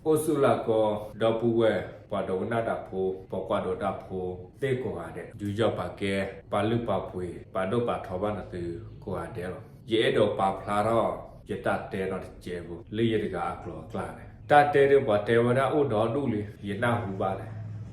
posula ko dopuwe padona dapo pokwado dapo te ko ade jujo pake palu papwe pado pa thoba na tu ko ade ye do pa phlaro ye ta te no je bu le ye ga aklo kla ne ta te de ba te wada o do du le ye na hu ba le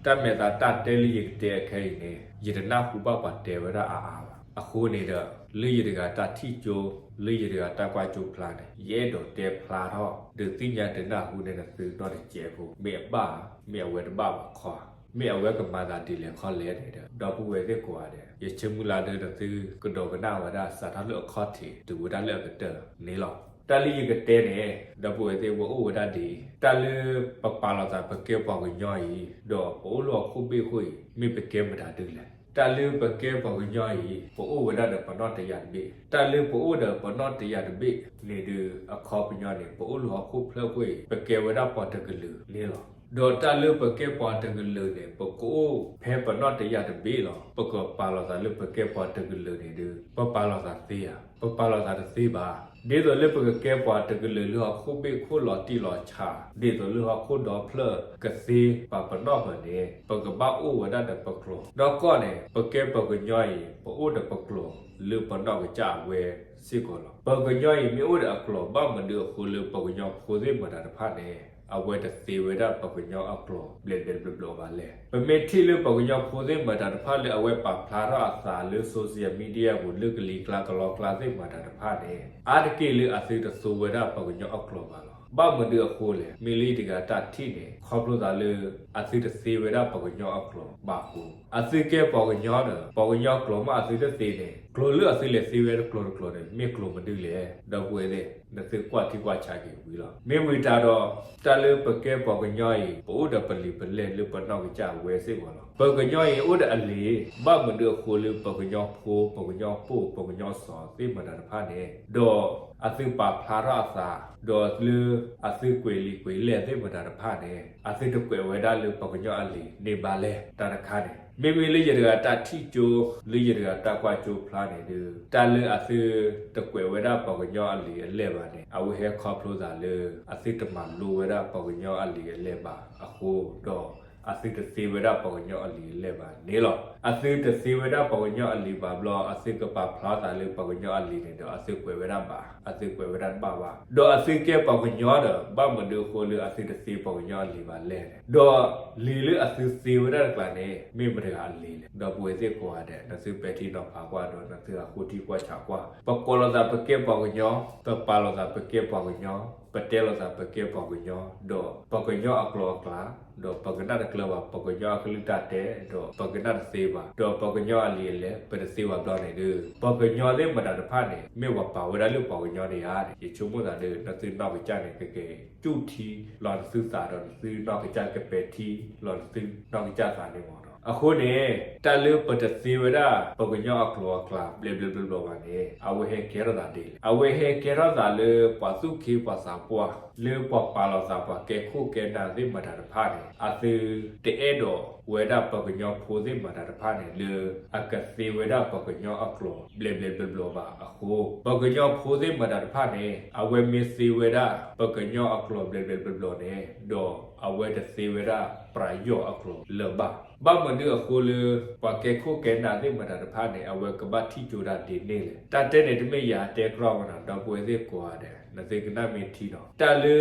ta me ta te li ye te khai ne ye na hu ba te wada a အခုနေတဲ့လေရကတာတိကျိုလေရကတာကွာကျိုဖလာတယ်ရဲတော့တဲဖလာတော့ဒီတိညာတနာဟုနေတဲ့သူတော့ကျဲဖို့မေပါမေဝဲတပါခေါ်မေဝဲကမာတာဒီလေခေါ်လဲတယ်တော့ဘူးဝဲတဲ့ကွာတယ်ရချမူလာတဲ့သူကတော့ကနာဝဒစာထားလို့ခေါ်တီသူဝဒလည်းကတဲ့နေလို့တလီကတဲ့နေတော့ဘူးဝဲတဲ့ဝဝဒဒီတလပပလာတာပကေပေါကညော်ရီတော့ဘိုးလောခုပိခွေမိပကေမတာတူလဲတလူပကေပေါညောရီပိုအိုဝဒဒပနောတယဘိတလူပိုအိုဒပနောတယဘိနေဒအခေါပညောနေပိုအိုလောခုဖလကွေပကေဝဒပတကလူလေလောဒေါ်တလူပကေပတကလူနေပကိုဖဲပနောတယဘိလောပကပါလောသာလူပကေပတကလူနေဒပပလောသာသေးယပပလောသာသေးပါဒီလိုလေပကေပတကလူလောခုပိခုလောတီလောချာဒီလိုလောခုဒေါ်ဖလကစီပပနောဘနေပကဘအိုဝဒဒပကလောတော့ကောနေပကေပကညောယပိုဒပကလောလူပနောကကြဝဲစီကောလောပကညောယမြို့ဒအကလောဘမဒခုလူပကညောခိုစေမတာတဖတ်နေအဝဲတစီဝဒပကညောအကလောဘလေဘလဘလပါလေပမေတီလူပကညောခိုစေမတာတဖတ်လေအဝဲပဖလာရအစာလူဆိုရှယ်မီဒီယာကိုလူကလီကလာကလောကလာစေမတာတဖတ်နေအာတကေလူအစိတဆိုဝဒပကညောအကလောပါလောဘာမဒခိုလေမီလီတကတာတိနေခေါပလိုသာလေအစိတစီဝဒပကညောအကလောဘာကိုအစိကေပကညောဒပကညောကလောမအစိတစီနေကလောလူအစိလေစီဝဲကလောကလောနေမြေကလောမတူလေတော့ဝဲလေနသေကွာတိကွာချာကေဝီလောမေဝီတာတော့တလူပကေပကညောယပိုဒပလီပလေလူပနောကကြဝဲစေကောလောပကညောယဥဒအလီဘာမဒခိုလူပကညောဖိုပကညောပိုပကညောစောသိမတာတဖာနေတော့အသိပါဖလာရသာဒေါ်လူအသိကွေလီကွေလေသိမတာတဖာနေအသိတကွေဝဲဒါလူပကညောအလီနေပါလေတာတခါနေမေမေလေးရကတာတိကျိုလေးရကတာကွာကျိုဖလာနေတယ်တာလအသိတကွယ်ဝဲတာပကညောအလီအလဲပါနေအဝဟဲခေါပလိုသာလေအသိတမလိုဝဲတာပကညောအလီအလဲပါအခုတော့အသိတစီဝဲတာပကညောအလီလဲပါနေလောအသိတစီဝဲတာပကညောအလီပါဘလောအသိကပါဖလာသာလေပကညောအလီနေတော့အသိကွယ်ဝဲတာပါအသိကွယ်ဝဲတာပါပါတော့အသိကဲပကညောတော့ဘာမဒိုခိုလေအသိတစီပကညောအလီပါလဲတော့လီလေအသိစီဝဲတာကလည်းမေမရကအလီလေတော့ပွေစစ်ကွာတဲ့နသိပက်တီတော့ပါကွာတော့နသိအခုတီကွာချကွာပကောလသာပကေပကညောပပါလသာပကေပကညောပတဲလသာပကေပကညောတော့ပကညောအကလောကလာတော့ပကနာကလဘပကညောကလိတတဲ့တော့ပကနာစေပါတော့ပကညောအလီလေပဒစေဝတော့နေတယ်ပကညောလေးမတာတဖတ်နေမေဝပါဝရလူပကညောနေရတယ်ဒီချုံမတာလေနသိတော့ကြနေကဲကျုတီလော်စုစာတော့စီတော့ကြကပဲတီလော်စုတော့ကြစာနေပါအခုနေတလူပတစီဝဒပကညောအကလောကလာဘလဘလဘလပါနေအဝဟေကေရတာဒီအဝဟေကေရတာလေပစုခိပစာပွားလေပပါလောစာပွားကေခုကေနာသိမတာတဖာနေအသေတဲတော့ဝေဒပကညောဖိုသိမတာတဖာနေလေအကစီဝဒပကညောအကလောဘလဘလဘလပါအခုပကညောဖိုသိမတာတဖာနေအဝေမီစီဝဒပကညောအကလောဘလဘလဘလနေတော့အဝေတစီဝဒပရာယောအကလောလေဘာဘာမဒအခုလေပကေခုကေနာသိမတာတဖာနေအဝေကဘာတိကျူတာဒီနေလေတတဲ့နေတမေယာတဲကရောနာတော့ပွေစေကွာတဲ့နသေကနာမီတီတော့တလူ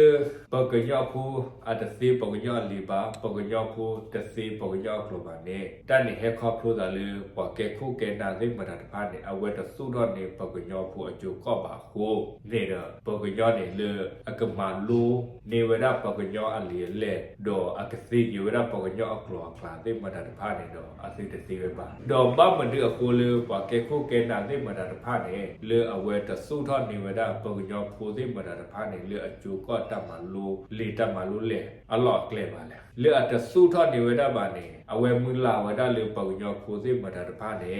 ပကညောဖိုအတစီပကညောလီပါပကညောဖိုတစီပကညောကလောပါနေတန်နေဟေခေါဖလိုတာလေပကေခုကေနာသိမတာတဖာနေအဝေတဆုတော့နေပကညောဖိုအကျိုကောပါခိုနေတော့ပကညောနေလေအကမလူနေဝရပကညောအလီလေတော့အကစီယဝရပကညောအကလောကလာသိမတာတဖာနေတော့အစီတစီပဲပါတော့ဘာမဒအခုလေပကေခုကေနာသိမတာတဖာနေလေအဝေတဆုတော့နေဝရပကညောဖိုမတာတဖာနေလေအကျိုကောတတ်မလို့လေတတ်မလို့လေအလော့ကလဲပါလေလေအတဆုထနေဝဒပါနေအဝဲမူလာဝဒလေပကညောခိုစေမတာတဖာနေ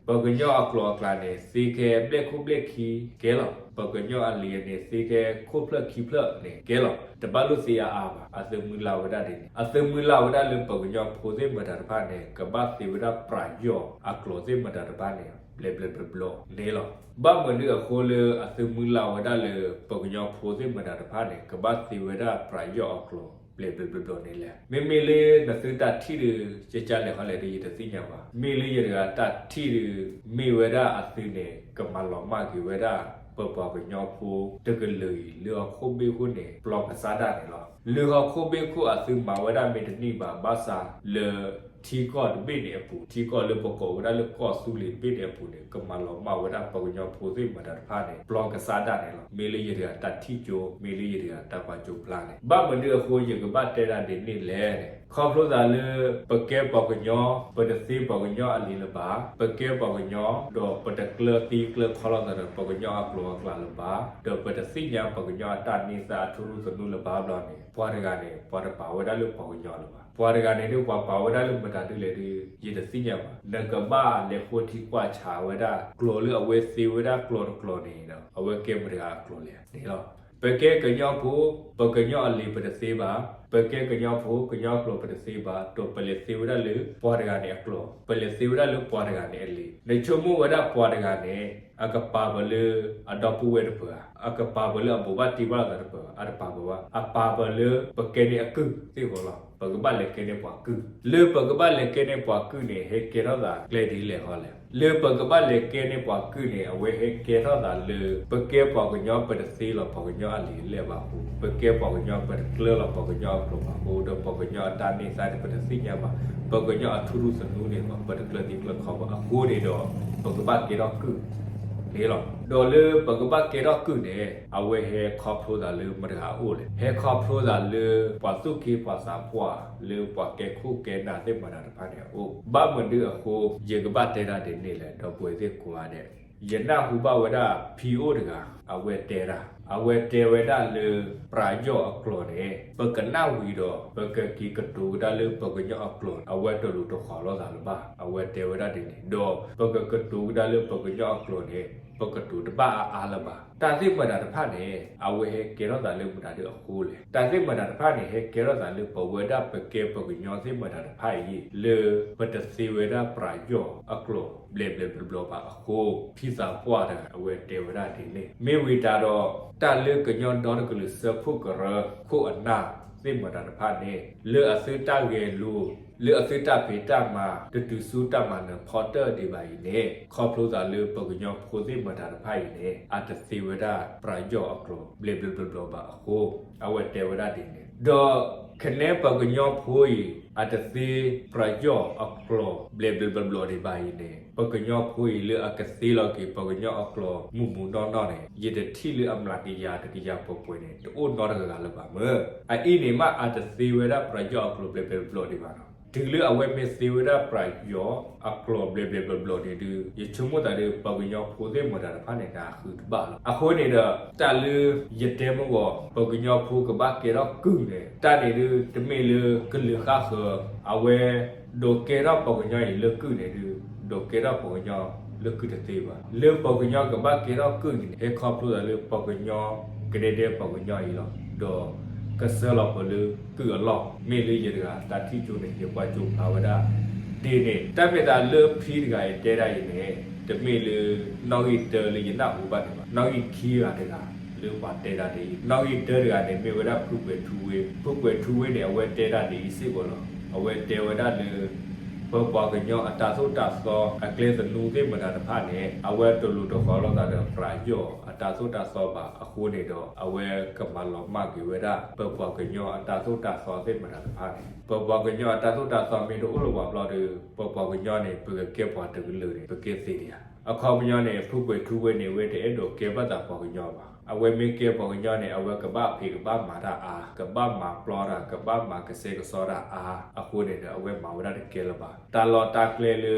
ပကညောအကလောကလာနေစီကေပလက်ခုပလက်ခီကဲလောပကညောအလီနေစီကေခုပလက်ခီပလက်နေကဲလောတဘလူစီယာအာပါအသမူလာဝဒနေအသမူလာဝဒလေပကညောခိုစေမတာတဖာနေကဘစီဝဒပရာယောအကလောစေမတာတဖာနေဘလဘလဘလနေလောဘာမနအခုလေအသမူလာဝဒလေပကညောဖိုစေမတာတဖာနေကဘစီဝဒပရာယောအကလော လေဘလနေလေမေလေးနသတထီရကြကြလေခလေရတသိညာပါမေလေးရကတထီရမေဝရအသိနေကမလောမကီဝရပပပညောဖိုတကလေလောခုဘေခုနေဘလော့အစားတာနေလောလောခုဘေခုအသိမဝရမေတနိပါဘာသာလေทีก็เบ็ดเนี่ยปูทีก็เลยปกวดาเลยก็สุลิเบ็ดเนี่ยปูเนี่ยก็มาลองมาวดาปกญอโพสิมาดาพาเนี่ยปลองกษาดาเนี่ยล่ะเมลียเรียตัดที่โจเมลียเรียตัดปาโจพลาเนี่ยบ้ามันเดือโคยก็บ้าเตระเดนี่แลเนี่ยขอบรู้ซาเลยปะแกปกญอปะสิปกญออลีละบาปะแกปกญอดอปะตะเกลตีเกลคอลอซาปกญอกลัวกลาละบาดอปะตะสิญาปกญอตานิสาทุรุสนุละบาบลอเนี่ยปอรกาเนี่ยปอรปาวดาเลยปกญอละบาပွာရကနေတော့ပါဝဒလို့မတာတူလေဒီရတဲ့စိညာပါနကဘာလေခိုတီကွာချာဝဒကလောလအဝဲစီဝဒကလောနေတော့အဝဲကဲမရကလောလေဒီတော့ပကဲကညောဖို့ပကညောအလီပဒစေပါပကဲကညောဖို့ကညောကလောပဒစေပါတော့ပလေစီဝဒလေပွာရကနေကလောပလေစီဝဒလို့ပွာရကနေအလီလေချုံမဝဒပွာရကနေအကပါဘလေအဒပူဝဲတပွာအကပါဘလေအဘူဘတိဘာတပွာအရပါဘဝအပါဘလေပကဲနေအကုသိဟောလားပကဘလေကဲနေပွာကုလေပကဘလေကဲနေပွာကုနေဟေကေရောတာကလေဒီလေဟောလေလေပကဘလေကဲနေပွာကုနေအဝဲဟေကေရောတာလေပကဲပွာကညောပဒစီလောပကညောအလီလေပါဟုပကဲပွာကညောပဒကလေလောပကညောကလောပါဟုတော့ပကညောတာနေစားတဲ့ပဒစီညာပါပကညောအထူးစနူနေပါပဒကလေဒီကလခေါ်ပါအခုနေတော့ပကဘကေရောကုလေလောဒေါ်လေပကပကေတော့ကုနေအဝဲဟဲခေါပထိုးတာလေမရဟာအိုလေဟဲခေါပထိုးတာလေပွာစုကေပွာစာပွာလေပွာကေခုကေနာတဲ့မနာတဖာနေအိုဘာမန်ဒီအခုရေကပတ်တဲ့တာတဲ့နေလေတော့ပွေသေးကွာတဲ့ယနာဟုဘဝဒဖီအိုတကအဝဲတဲတာအဝဲတဲဝဒလေပရာယောအကလောနေပကနာဝီတော့ပကကီကတူဒါလေပကညောအကလောအဝဲတော်လူတော့ခေါ်လို့သာလပါအဝဲတဲဝဒတဲ့နေတော့ပကကတူဒါလေပကညောအကလောနေပကတူတပါအားလပါတာသိမတာတဖတ်နေအဝဲကေရောတာလေမတာတဲ့အခုလေတာသိမတာတဖတ်နေဟဲကေရောတာလေပဝဒပကေပကညောသိမတာတဖတ်ရီလေပတစီဝဒပရာယောအကလောဘလေဘလပါအခုဖိစာပွားတဲ့အဝဲတေဝဒဒီနေမေဝီတာတော့တာလေကညောတော်ကလူစဖုကရခုအနာသိမတာတဖတ်နေလေအစတာငယ်လူလေအစစ်တပ်ဖေတပ်မှာတူစုတပ်မှာနော်ဖော်တာဒီပါရင်လေခေါပလို့သာလေပကညောဖိုသိမတာတဖိုင်လေအတစီဝဒပရာယောအကလောဘလေဘလပါအခုအဝဲတေဝဒဒီနေဒေါ်ခနေပကညောဖိုးအတစီပရာယောအကလောဘလေဘလဒီပါရင်လေပကညောဖိုးလေအကစီလောကေပကညောအကလောမူတော့နေရတဲ့ထီလေအမလာတီယာတတိယပုတ်ပွေနေတိုးတော့ကလာပါမအေးနေမှာအတစီဝဒပရာယောအကလောဘလေဘလဒီပါနော်ဒီလေအဝဲမစ်စီဝဒပရိုက်ယောအကလောဘလေဘလဒီဒီရချုံမတာလေပဝညောဖိုသေးမတာဖာနေတာခုတပါလောအခုနေတော့တလူရတဲမောပဝညောဖိုကဘာကေရောကုနေတာနေလူတမေလူကလူခါခအဝဲဒိုကေရောပဝညောလေကုနေလူဒိုကေရောပဝညောလေကုတသေးပါလေပဝညောကဘာကေရောကုနေအခေါပလို့လေပဝညောကရေတဲ့ပဝညောရီလောဒိုကဆလပလူကူအလောမေလေးရကတာတိကျုံနေရပွားကျုံဘာဝဒဒီနေတပိတာလေဖီးတကရဲ့တဲရရင်နေတမေလေနောက်ရီတလေရနာဟူပါနေပါနောက်ရီခီးရတဲ့ကလေပါတဲရတဲ့နောက်ရီတဲရကနေမေဝဒဖုကွယ်ထူဝေဖုကွယ်ထူဝေနေအဝဲတဲရတဲ့စိဘောလောအဝဲတဲဝဒလေဘောပွားကညောအတာသုတာသောအကလေသနူသေးမတာတဖာနေအဝဲတလူတော်ခေါ်လို့တာတဲ့ပရာယောအတာသုတာသောပါအခုနေတော့အဝဲကမလောမကေဝဒဘောပွားကညောအတာသုတာသောသေးမတာတဖာနေဘောပွားကညောအတာသုတာသောမင်းတို့ဥလောပါဘလော်တွေဘောပွားကညောနေပကဲပွားတကလူတွေပကဲစီရအခေါမညောနေဖုကွယ်ထူဝဲနေဝဲတဲ့တော့ကေဘတာပွားကညောပါအဝဲမေကေပေါ်ညောနေအဝဲကဘာဖေကဘာမာရာအာကဘာမာပလောရာကဘာမာကစေကစောရာအာအခုနေတဲ့အဝဲမာဝရတဲ့ကေလပါတာလောတာကလေလေ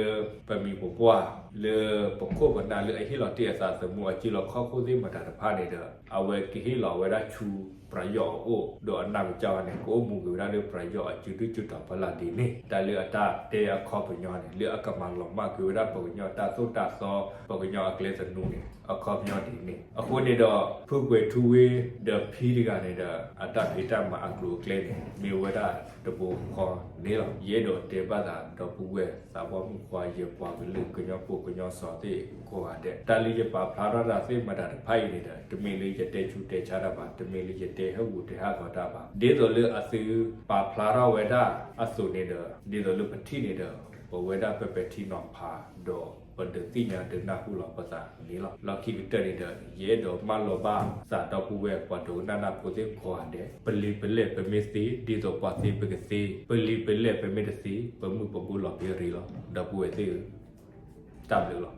ပမီပပွားလေပခုဘနာလေအဟီလောတေအစာစမှုအချီလောခေါခုသေးမတာတဖာနေတဲ့အဝဲကိဟီလောဝဲရချူပရယောအိုဒေါ်အနာကြောင်းနေကိုမူကရတဲ့ပရယောအချူတူချူတာပလာဒီနေတာလေအတာတေအခေါပညောနေလေအကမလောမကရတဲ့ပညောတာသုတာသောပညောအကလေစနူနေအခေါပညောဒီနေအခုနေတော့ဖုကွယ်ထူဝေးဒဖီးကနေတဲ့အတဖေတမအကလူကလေမေဝဒတဘူခေါ်နေတော့ရဲတော့တေပတာတော့ပူဝဲစာဘောမှုခွာရပွားကလူကညောပုက ပညောစောတိကိုဟာတဲ့တလီရပါဖလာရတာစိမတာဖိုင်နေတာတမီလေးရတဲ့ချူတဲ့ချတာပါတမီလေးရတဲ့ဟဝတဲ့ဟာကတာပါဒီတော့လေအစီပါဖလာရဝေဒအဆုနေတဲ့ဒီတော့လေပတိနေတဲ့ဘဝေဒပပတိနောဖာတော့ပဒတိညာတနာဟုလောပစာလေးလောလော်ခိတရီတဲ့ရဲတော့မလောပါစာတော့ပူဝဲပဒုနာနာပုတိခေါ်တဲ့ပလီပလက်ပမစ္စတိဒီတော့ပါတိပကစီပလီပလက်ပမစ္စတိပမှုပပူလောပြရီလောတော့ပူဝဲသေးတဘလော